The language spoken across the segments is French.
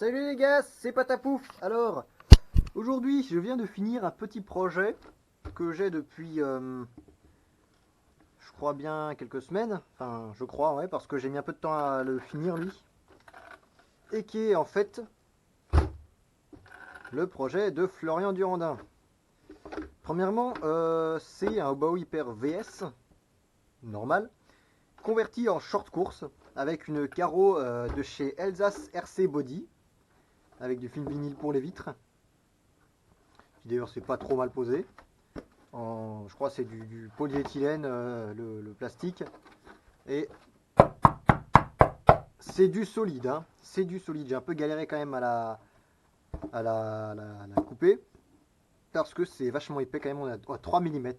Salut les gars, c'est Patapouf. Alors, aujourd'hui, je viens de finir un petit projet que j'ai depuis, je crois bien quelques semaines. Enfin, je crois, ouais, parce que j'ai mis un peu de temps à le finir, lui. Et qui est en fait le projet de Florian Durandin. Premièrement, c'est un Obao Hyper VS, normal, converti en short course, avec une carreau de chez Elsace RC Body, avec du film vinyle pour les vitres. D'ailleurs, c'est pas trop mal posé. Je crois que c'est du polyéthylène, le plastique. Et c'est du solide, hein. C'est du solide. J'ai un peu galéré quand même à la couper. Parce que c'est vachement épais quand même, on est à 3 mm.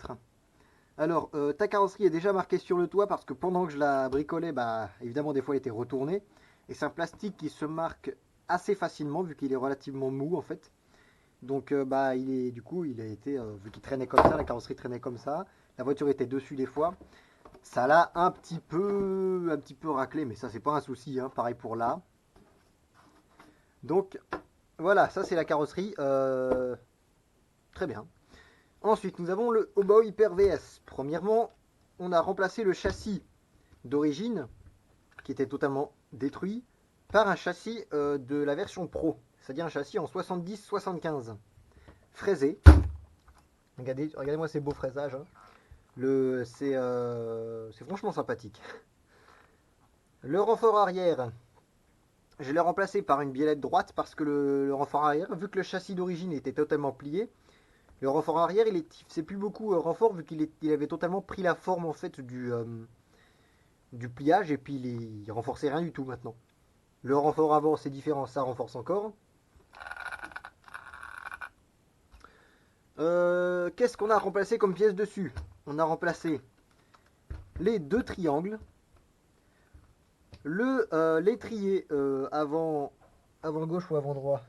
Alors, ta carrosserie est déjà marquée sur le toit parce que pendant que je la bricolais, bah, évidemment, des fois, elle était retournée. Et c'est un plastique qui se marque assez facilement vu qu'il est relativement mou en fait. Donc bah il a été vu qu'il traînait comme ça, la carrosserie traînait comme ça, la voiture était dessus des fois. Ça l'a un petit peu raclé, mais ça c'est pas un souci, hein. Pareil pour là. Donc voilà, ça c'est la carrosserie, très bien. Ensuite nous avons le Obao Hyper VS. Premièrement, on a remplacé le châssis d'origine qui était totalement détruit par un châssis de la version Pro, c'est-à-dire un châssis en 70-75 fraisé. Regardez-moi ces beaux fraisages, hein. C'est franchement sympathique. Le renfort arrière, je l'ai remplacé par une biellette droite parce que le renfort arrière, vu que le châssis d'origine était totalement plié, le renfort arrière, c'est plus beaucoup renfort vu qu'il avait totalement pris la forme en fait du pliage et puis il renforçait rien du tout maintenant. Le renfort avant, c'est différent, ça renforce encore. Qu'est-ce qu'on a remplacé comme pièce dessus? On a remplacé les deux triangles, l'étrier avant gauche ou avant droit.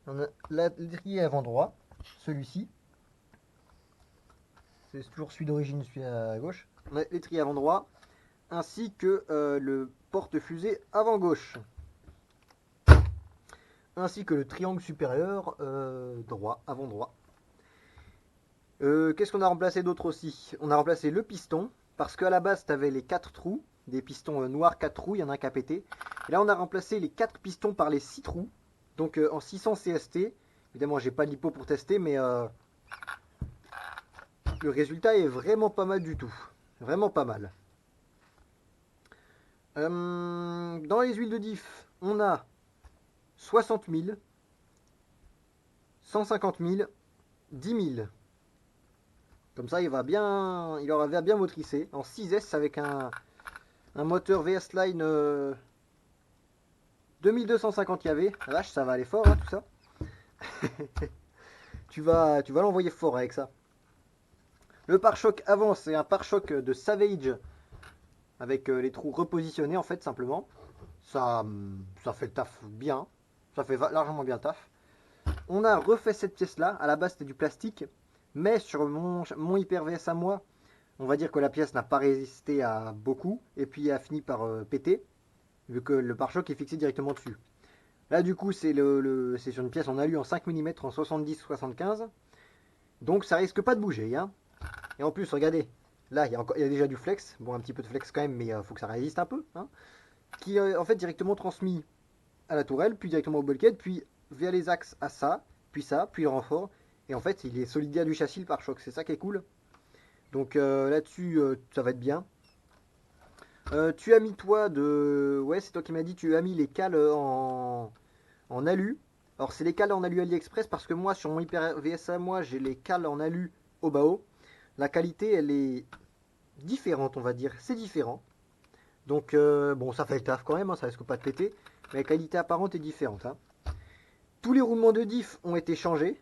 On a l'étrier avant droit, celui-ci. C'est toujours celui d'origine, celui à gauche. On a l'étrier avant droit, ainsi que le porte-fusée avant gauche. Ainsi que le triangle supérieur droit, avant droit. Qu'est-ce qu'on a remplacé d'autre aussi? On a remplacé le piston, parce qu'à la base, tu avais les 4 trous, des pistons noirs 4 trous, il y en a un qui a pété. Et là, on a remplacé les 4 pistons par les 6 trous, donc en 600 CST. Évidemment, j'ai pas de lipo pour tester, mais le résultat est vraiment pas mal du tout. Vraiment pas mal. Dans les huiles de diff, on a 60 000, 150 000, 10 000. Comme ça, il aura bien motricé. En 6S avec un moteur VS Line 2250 kV. La vache, ça va aller fort, hein, tout ça. tu vas l'envoyer fort avec ça. Le pare-choc avant, c'est un pare-choc de Savage avec les trous repositionnés en fait simplement. Ça fait le taf bien. Ça fait largement bien le taf. On a refait cette pièce là. À la base c'était du plastique. Mais sur mon Hyper VS à moi, on va dire que la pièce n'a pas résisté à beaucoup. Et puis a fini par péter. Vu que le pare-choc est fixé directement dessus. Là du coup c'est c'est sur une pièce en alu en 5 mm en 70-75. Donc ça risque pas de bouger, hein. Et en plus regardez, là il y a déjà du flex. Bon, un petit peu de flex quand même, mais faut que ça résiste un peu, hein. Qui est en fait directement transmis à la tourelle, puis directement au bulkhead, puis via les axes à ça, puis le renfort. Et en fait il est solidé du châssis le pare-choc, c'est ça qui est cool. Donc là-dessus ça va être bien. Tu as mis toi de... Ouais, c'est toi qui m'as dit, tu as mis les cales en alu. Alors c'est les cales en alu AliExpress parce que moi sur mon Hyper VSA moi j'ai les cales en alu Obao. La qualité elle est différente, on va dire, c'est différent. Donc bon, ça fait le taf quand même, hein, ça risque pas de péter, mais la qualité apparente est différente, hein. Tous les roulements de diff ont été changés.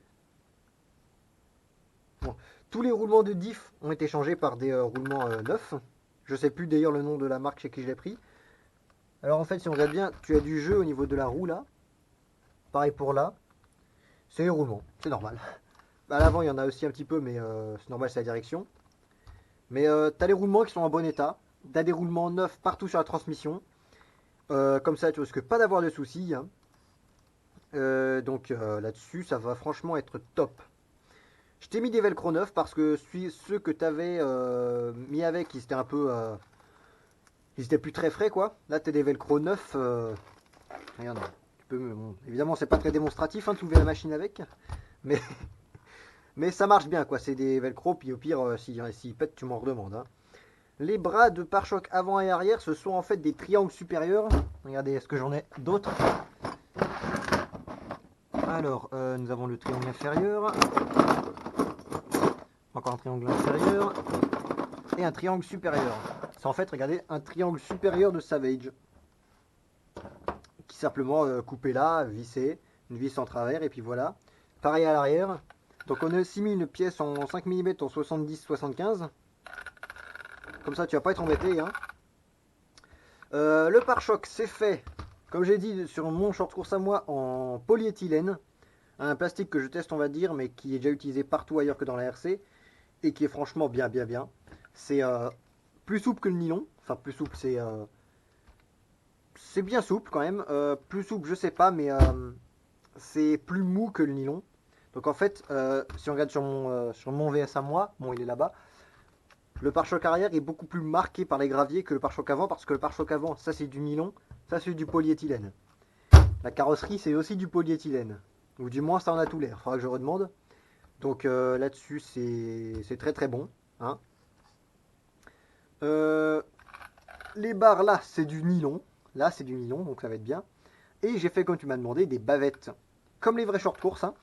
Bon, tous les roulements de diff ont été changés par des roulements neufs. Je sais plus d'ailleurs le nom de la marque chez qui je l'ai pris. Alors en fait, si on regarde bien, tu as du jeu au niveau de la roue là. Pareil pour là. C'est les roulements, c'est normal. À l'avant, il y en a aussi un petit peu, mais c'est normal, c'est la direction. Mais tu as les roulements qui sont en bon état. Tu as des roulements neufs partout sur la transmission. Comme ça, tu risques pas d'avoir de soucis, hein. Donc là-dessus, ça va franchement être top. Je t'ai mis des velcro neufs parce que ceux que tu avais mis avec, ils étaient un peu. Ils étaient plus très frais, quoi. Là, tu as des velcro neufs. Regarde, bon, évidemment, c'est pas très démonstratif, hein, de soulever la machine avec. Mais, mais ça marche bien, quoi. C'est des velcro, puis au pire, s'ils pètent, tu m'en redemandes, hein. Les bras de pare-choc avant et arrière, ce sont en fait des triangles supérieurs. Regardez, est-ce que j'en ai d'autres? Alors, nous avons le triangle inférieur. Encore un triangle inférieur. Et un triangle supérieur. C'est en fait, regardez, un triangle supérieur de Savage. Qui simplement coupé là, vissé. Une vis en travers, et puis voilà. Pareil à l'arrière. Donc on a aussi mis une pièce en 5 mm en 70-75. Comme ça, tu vas pas être embêté, hein. Le pare-choc, c'est fait, comme j'ai dit, sur mon short course à moi, en polyéthylène. Un plastique que je teste, on va dire, mais qui est déjà utilisé partout ailleurs que dans la RC. Et qui est franchement bien. C'est plus souple que le nylon. Enfin, plus souple, c'est bien souple quand même. Plus souple, je sais pas, mais c'est plus mou que le nylon. Donc en fait, si on regarde sur mon VS à moi, bon, il est là-bas. Le pare-choc arrière est beaucoup plus marqué par les graviers que le pare-choc avant, parce que le pare-choc avant, ça c'est du nylon, ça c'est du polyéthylène. La carrosserie, c'est aussi du polyéthylène. Ou du moins, ça en a tout l'air. Il faudra que je redemande. Donc là-dessus, c'est très très bon, hein. Les barres là, c'est du nylon. Là, c'est du nylon, donc ça va être bien. Et j'ai fait, comme tu m'as demandé, des bavettes. Comme les vrais short course, hein.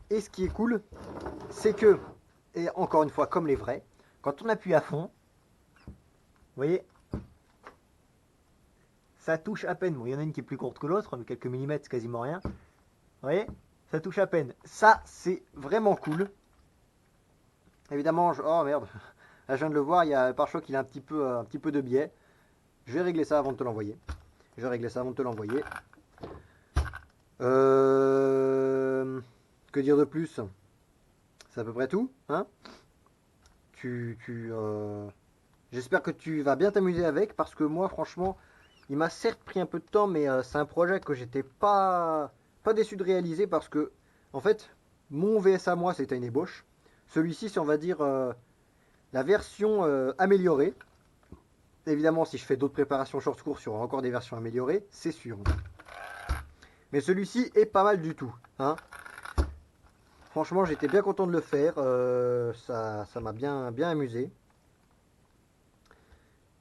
Et ce qui est cool, c'est que, et encore une fois, comme les vrais, quand on appuie à fond, vous voyez, ça touche à peine. Bon, il y en a une qui est plus courte que l'autre, mais quelques millimètres, c'est quasiment rien. Vous voyez, ça touche à peine. Ça, c'est vraiment cool. Évidemment, oh merde, là je viens de le voir, il y a le pare-choc, il a un petit peu de biais. Je vais régler ça avant de te l'envoyer. Que dire de plus? C'est à peu près tout, hein. J'espère que tu vas bien t'amuser avec, parce que moi, franchement, il m'a certes pris un peu de temps, mais c'est un projet que j'étais pas déçu de réaliser, parce que, en fait, mon VS à moi, c'était une ébauche. Celui-ci, c'est, on va dire, la version améliorée. Évidemment, si je fais d'autres préparations short course, il y aura encore des versions améliorées, c'est sûr. Mais celui-ci est pas mal du tout, hein. Franchement, j'étais bien content de le faire. Ça m'a bien amusé.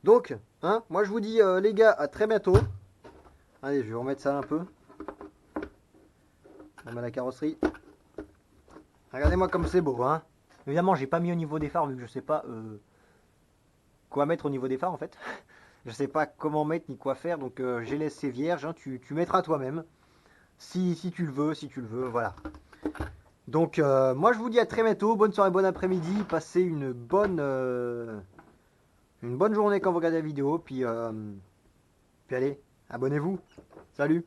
Donc, hein, moi je vous dis, les gars, à très bientôt. Allez, je vais remettre ça un peu. On met la carrosserie. Regardez-moi comme c'est beau, hein. Évidemment, j'ai pas mis au niveau des phares, vu que je sais pas quoi mettre au niveau des phares, en fait. Je sais pas comment mettre ni quoi faire, donc j'ai laissé vierge, hein. Tu mettras toi-même. Si tu le veux, voilà. Donc, moi je vous dis à très bientôt. Bonne soirée, bon après-midi. Passez une bonne journée quand vous regardez la vidéo. Puis allez, abonnez-vous. Salut!